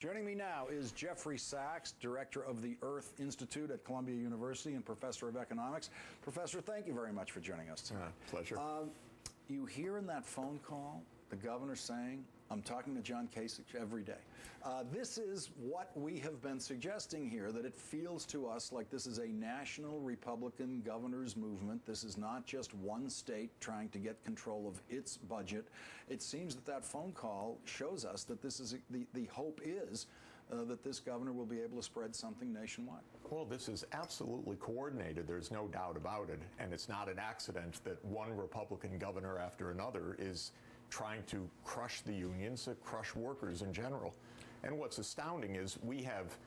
Joining me now is Jeffrey Sachs, director of the Earth Institute at Columbia University and professor of economics. Professor, thank you very much for joining us tonight. Pleasure. You hear in that phone call the governor saying, I'm talking to John Kasich every day. This is what we have been suggesting here, that it feels to us like this is a national Republican governors movement. This is not just one state trying to get control of its budget. It seems that that phone call shows us that this is the hope is that this governor will be able to spread something nationwide. Well, this is absolutely coordinated. There's no doubt about it. And it's not an accident that one Republican governor after another is trying to crush the unions, crush workers in general. And what's astounding is we have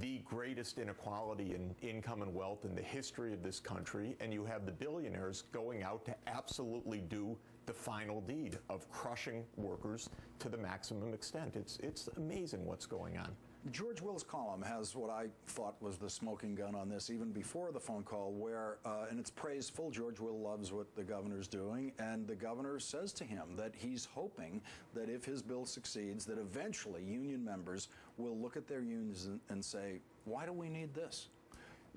the greatest inequality in income and wealth in the history of this country, and you have the billionaires going out to absolutely do the final deed of crushing workers to the maximum extent. It's amazing what's going on. George Will's column has what I thought was the smoking gun on this even before the phone call, where, and it's praiseful, George Will loves what the governor's doing, and the governor says to him that he's hoping that if his bill succeeds, that eventually union members will look at their unions and say, why do we need this?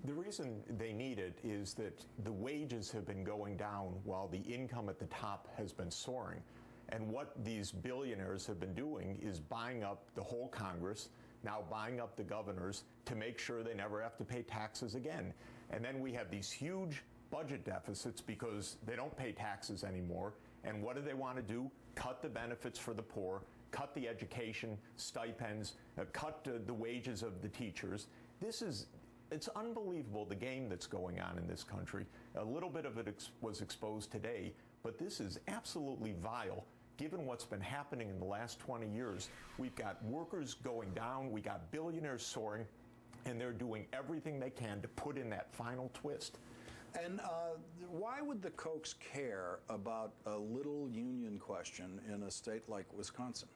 The reason they need it is that the wages have been going down while the income at the top has been soaring. And what these billionaires have been doing is buying up the whole Congress, now buying up the governors to make sure they never have to pay taxes again. And then we have these huge budget deficits because they don't pay taxes anymore. And what do they want to do? Cut the benefits for the poor, cut the education stipends, cut the wages of the teachers. It's unbelievable, the game that's going on in this country. A little bit of it was exposed today, but this is absolutely vile. Given what's been happening in the last 20 years, we've got workers going down, we got billionaires soaring, and they're doing everything they can to put in that final twist. And why would the Kochs care about a little union question in a state like Wisconsin?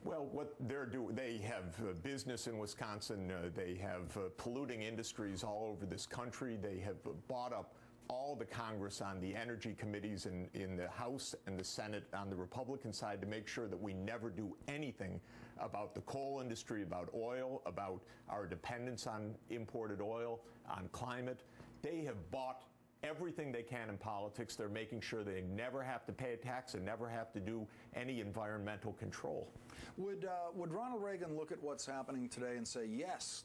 Well, what they're doing, they have business in Wisconsin. They have polluting industries all over this country. They have bought up all the Congress on the energy committees in the House and the Senate on the Republican side to make sure that we never do anything about the coal industry, about oil, about our dependence on imported oil, on climate. They have bought everything they can in politics. They're making sure they never have to pay a tax and never have to do any environmental control. Would Ronald Reagan look at what's happening today and say, yes,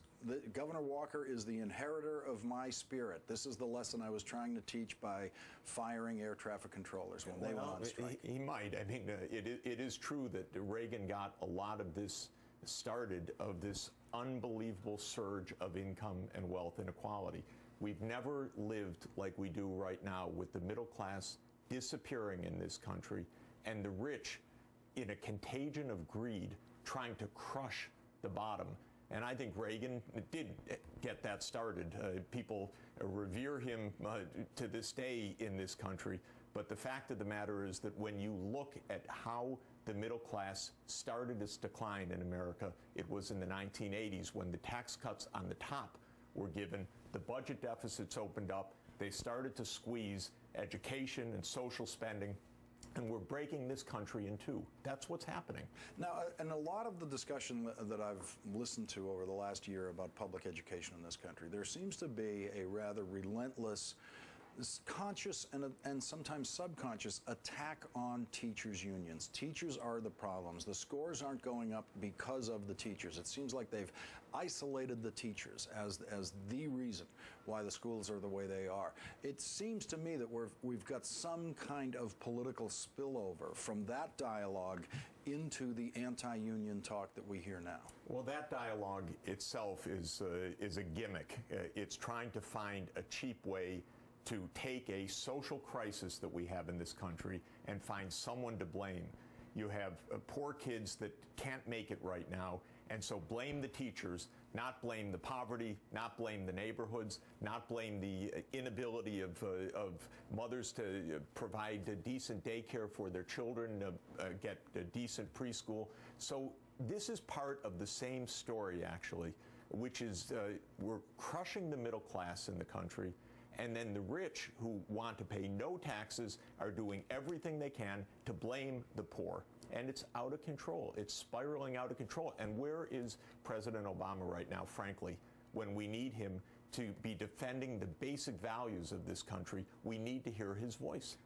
Governor Walker is the inheritor of my spirit. This is the lesson I was trying to teach by firing air traffic controllers when they went on strike? He might. I mean, it is true that Reagan got a lot of this started, of this unbelievable surge of income and wealth inequality. We've never lived like we do right now, with the middle class disappearing in this country and the rich in a contagion of greed trying to crush the bottom. And I think Reagan did get that started. People revere him to this day in this country. But the fact of the matter is that when you look at how the middle class started its decline in America, it was in the 1980s when the tax cuts on the top were given, the budget deficits opened up, they started to squeeze education and social spending, and we're breaking this country in two. That's what's happening. Now, and a lot of the discussion that I've listened to over the last year about public education in this country, there seems to be a rather relentless, conscious and sometimes subconscious attack on teachers' unions. Teachers are the problems. The scores aren't going up because of the teachers. It seems like they've isolated the teachers as the reason why the schools are the way they are. It seems to me that we've got some kind of political spillover from that dialogue into the anti-union talk that we hear now. Well, that dialogue itself is a gimmick. It's trying to find a cheap way to take a social crisis that we have in this country and find someone to blame. You have poor kids that can't make it right now, and so blame the teachers, not blame the poverty, not blame the neighborhoods, not blame the inability of mothers to provide a decent daycare for their children, to get a decent preschool. So this is part of the same story, actually, which is we're crushing the middle class in the country. And then the rich, who want to pay no taxes, are doing everything they can to blame the poor. and it's out of control. It's spiraling out of control. And where is President Obama right now, frankly, when we need him to be defending the basic values of this country? We need to hear his voice.